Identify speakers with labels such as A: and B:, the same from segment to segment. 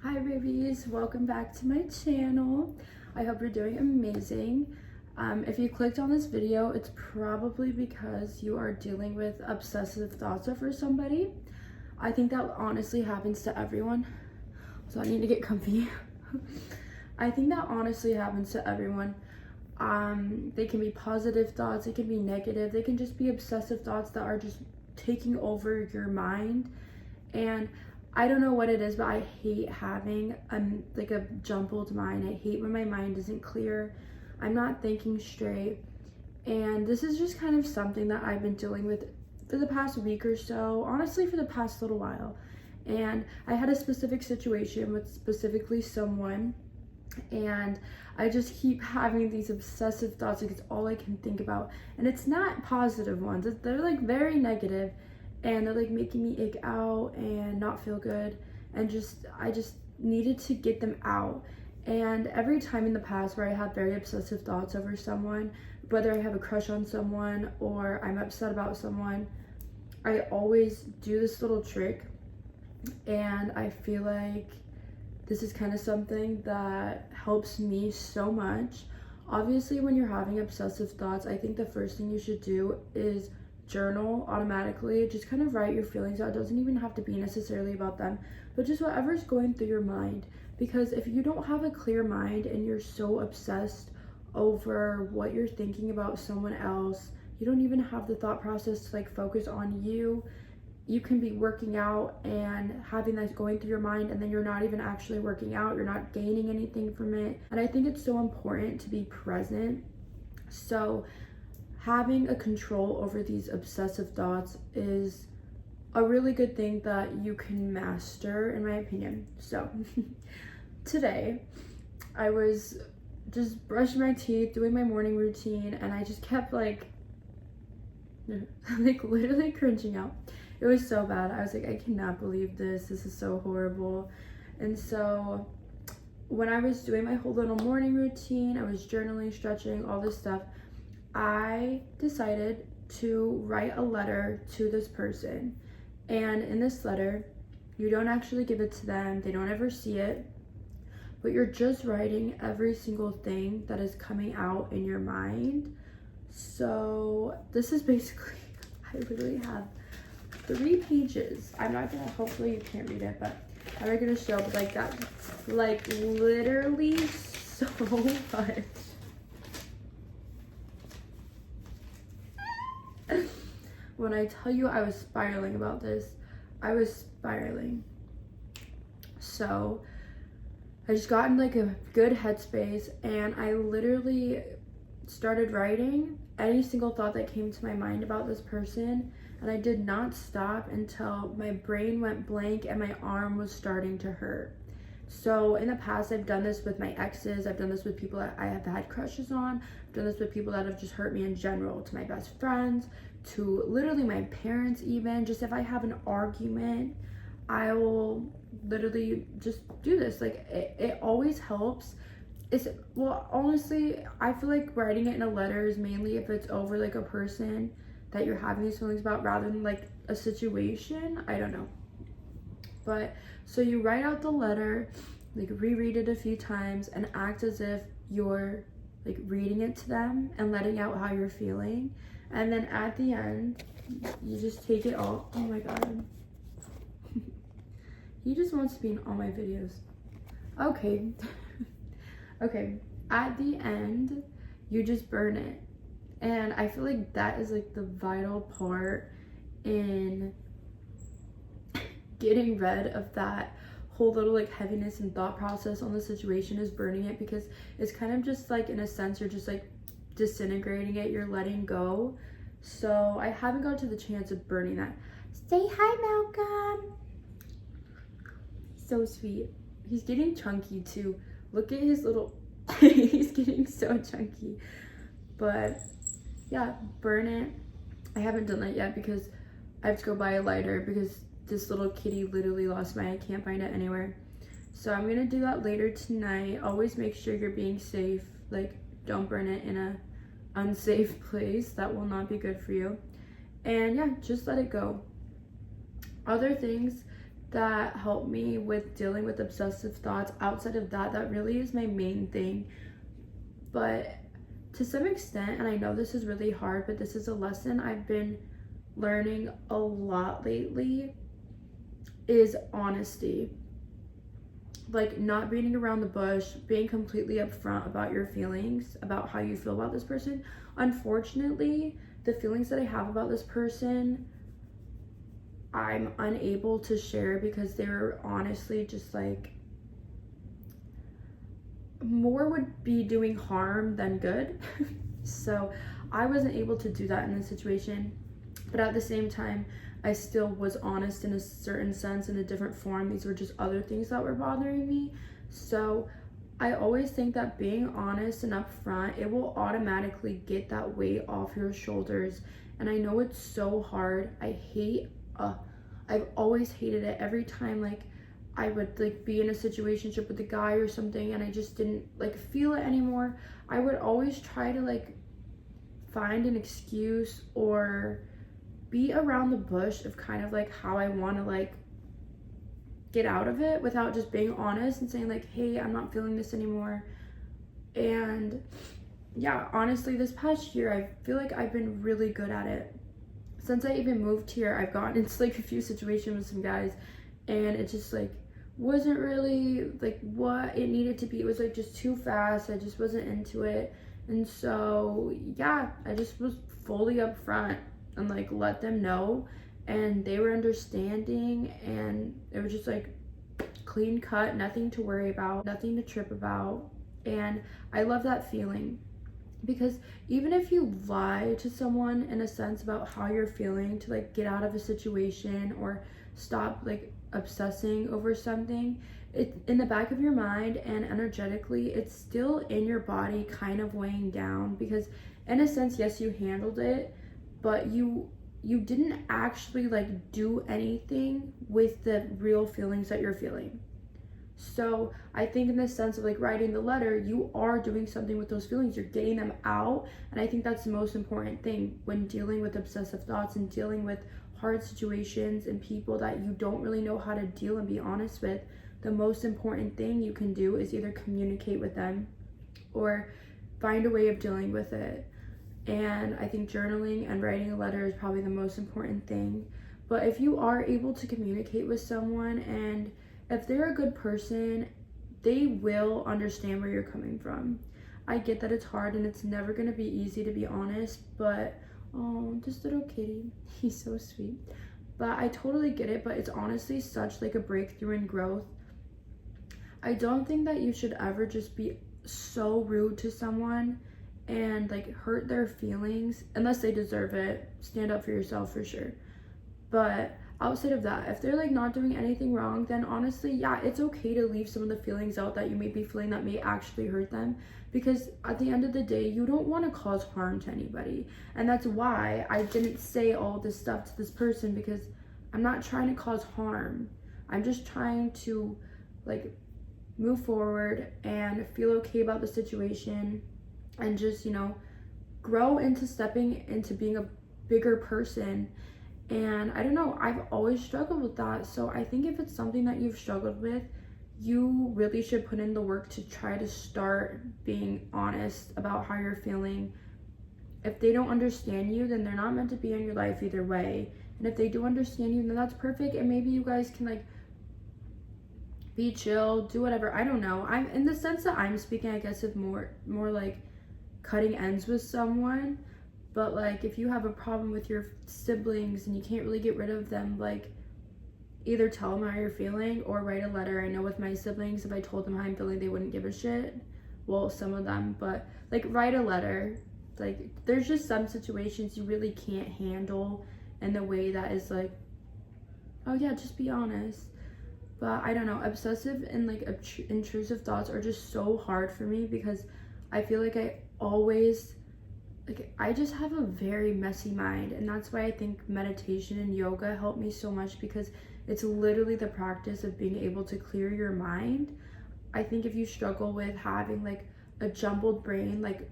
A: Hi babies, welcome back to my channel. I hope you're doing amazing. If you clicked on this video, it's probably because you are dealing with obsessive thoughts over somebody. I think that honestly happens to everyone. So I need to get comfy. I think that honestly happens to everyone. They can be positive thoughts, they can be negative, they can just be obsessive thoughts that are just taking over your mind. And I don't know what it is, but I hate having like a jumbled mind. I hate when my mind isn't clear. I'm not thinking straight. And this is just kind of something that I've been dealing with for the past week or so, honestly for the past little while. And I had a specific situation with specifically someone, and I just keep having these obsessive thoughts, like it's all I can think about. And it's not positive ones, they're like very negative, and they're like making me ache out and not feel good, and I just needed to get them out. And every time in the past where I had very obsessive thoughts over someone, whether I have a crush on someone or I'm upset about someone, I always do this little trick. And I feel like this is kind of something that helps me so much. Obviously, when you're having obsessive thoughts, I think the first thing you should do is journal automatically. Just kind of write your feelings out. It doesn't even have to be necessarily about them, but just whatever's going through your mind. Because if you don't have a clear mind and you're so obsessed over what you're thinking about someone else, you don't even have the thought process to like focus on you. You can be working out and having that going through your mind, and then you're not even actually working out, you're not gaining anything from it. And I think it's so important to be present. So having a control over these obsessive thoughts is a really good thing that you can master, in my opinion. So today I was just brushing my teeth, doing my morning routine, and I just kept like literally cringing out. It was so bad. I was like, I cannot believe this. This is so horrible. And so when I was doing my whole little morning routine, I was journaling, stretching, all this stuff, I decided to write a letter to this person. And in this letter, you don't actually give it to them. They don't ever see it. But you're just writing every single thing that is coming out in your mind. So this is basically, I literally have 3 pages. I'm not gonna, hopefully you can't read it, but I'm not gonna show, but like that, like literally so much. When I tell you I was spiraling about this, I was spiraling. So I just got in like a good headspace, and I literally started writing any single thought that came to my mind about this person. And I did not stop until my brain went blank and my arm was starting to hurt. So in the past, I've done this with my exes. I've done this with people that I have had crushes on. I've done this with people that have just hurt me in general, to my best friends, to literally my parents even. Just if I have an argument, I will literally just do this. Like it always helps. Well, honestly, I feel like writing it in a letter is mainly if it's over like a person that you're having these feelings about, rather than like a situation. I don't know. But so you write out the letter, like reread it a few times, and act as if you're like reading it to them and letting out how you're feeling. And then at the end, you just take it all. Oh my god. He just wants to be in all my videos. Okay. Okay. At the end, you just burn it. And I feel like that is like the vital part in getting rid of that whole little like heaviness and thought process on the situation, is burning it, because it's kind of just like, in a sense, you're just like disintegrating it, you're letting go. So I haven't got to the chance of burning that. Say hi, Malcolm. So sweet. He's getting chunky too. Look at his little he's getting so chunky. But yeah, burn it. I haven't done that yet because I have to go buy a lighter, because this little kitty literally lost mine. I can't find it anywhere. So I'm gonna do that later tonight. Always make sure you're being safe. Like, don't burn it in a unsafe place. That will not be good for you. And yeah, just let it go. Other things that help me with dealing with obsessive thoughts. Outside of that, that really is my main thing. But to some extent, and I know this is really hard, but this is a lesson I've been learning a lot lately, is honesty. Like, not beating around the bush, being completely upfront about your feelings, about how you feel about this person. Unfortunately, the feelings that I have about this person, I'm unable to share because they're honestly just like, more would be doing harm than good. So I wasn't able to do that in this situation, but at the same time, I still was honest in a certain sense, in a different form. These were just other things that were bothering me. So I always think that being honest and upfront, it will automatically get that weight off your shoulders. And I know it's so hard. I've always hated it. Every time like I would like be in a situationship with a guy or something and I just didn't like feel it anymore, I would always try to like find an excuse or be around the bush of kind of like how I want to like get out of it without just being honest and saying like, hey, I'm not feeling this anymore. And yeah, honestly, this past year, I feel like I've been really good at it. Since I even moved here, I've gotten into like a few situations with some guys, and it just like wasn't really like what it needed to be. It was like just too fast. I just wasn't into it. And so yeah, I just was fully upfront and like let them know, and they were understanding, and it was just like clean cut, nothing to worry about, nothing to trip about. And I love that feeling, because even if you lie to someone in a sense about how you're feeling to like get out of a situation or stop like obsessing over something, it in the back of your mind and energetically, it's still in your body kind of weighing down, because in a sense, yes, you handled it, but you didn't actually like do anything with the real feelings that you're feeling. So I think in the sense of like writing the letter, you are doing something with those feelings. You're getting them out. And I think that's the most important thing when dealing with obsessive thoughts and dealing with hard situations and people that you don't really know how to deal and be honest with. The most important thing you can do is either communicate with them or find a way of dealing with it. And I think journaling and writing a letter is probably the most important thing. But if you are able to communicate with someone, and if they're a good person, they will understand where you're coming from. I get that it's hard and it's never going to be easy, to be honest, but oh, this little kitty, he's so sweet. But I totally get it, but it's honestly such like a breakthrough in growth. I don't think that you should ever just be so rude to someone and like hurt their feelings unless they deserve it. Stand up for yourself for sure. But outside of that, if they're like not doing anything wrong, then honestly, yeah, it's okay to leave some of the feelings out that you may be feeling that may actually hurt them, because at the end of the day, you don't want to cause harm to anybody. And that's why I didn't say all this stuff to this person, because I'm not trying to cause harm. I'm just trying to like move forward and feel okay about the situation and just, you know, grow into stepping into being a bigger person. And I don't know, I've always struggled with that. So I think if it's something that you've struggled with, you really should put in the work to try to start being honest about how you're feeling. If they don't understand you, then they're not meant to be in your life either way. And if they do understand you, then that's perfect. And maybe you guys can like be chill, do whatever. I don't know. I'm in the sense that I'm speaking, I guess, of more like cutting ends with someone. But like if you have a problem with your siblings and you can't really get rid of them, like either tell them how you're feeling or write a letter. I know with my siblings, if I told them how I'm feeling, they wouldn't give a shit. Well, some of them, but like write a letter. Like there's just some situations you really can't handle in the way that is like, oh yeah, just be honest. But I don't know, obsessive and like intrusive thoughts are just so hard for me, because I feel like I just have a very messy mind. And that's why I think meditation and yoga help me so much, because it's literally the practice of being able to clear your mind. I think if you struggle with having like a jumbled brain, like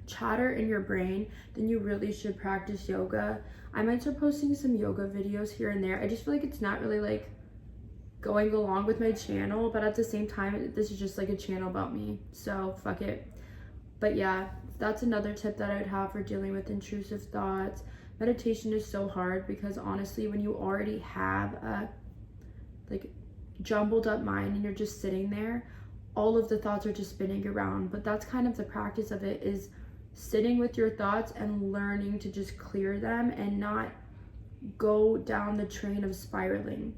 A: chatter in your brain, then you really should practice yoga. I might start posting some yoga videos here and there. I just feel like it's not really like going along with my channel, but at the same time, this is just like a channel about me, so fuck it. But yeah, that's another tip that I would have for dealing with intrusive thoughts. Meditation is so hard because honestly, when you already have a like jumbled up mind and you're just sitting there, all of the thoughts are just spinning around. But that's kind of the practice of it, is sitting with your thoughts and learning to just clear them and not go down the train of spiraling.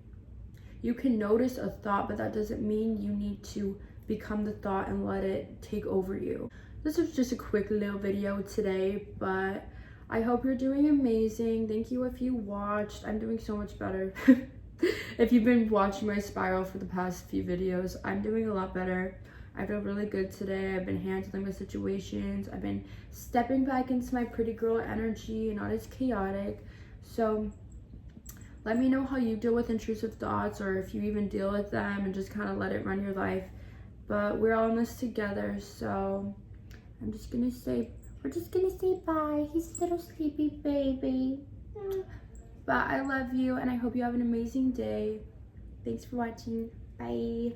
A: You can notice a thought, but that doesn't mean you need to become the thought and let it take over you. This was just a quick little video today, but I hope you're doing amazing. Thank you if you watched. I'm doing so much better. If you've been watching my spiral for the past few videos, I'm doing a lot better. I feel really good today. I've been handling my situations. I've been stepping back into my pretty girl energy and not as chaotic. So let me know how you deal with intrusive thoughts, or if you even deal with them and just kind of let it run your life. But we're all in this together, so we're just gonna say bye. He's a little sleepy baby. But I love you, and I hope you have an amazing day. Thanks for watching. Bye.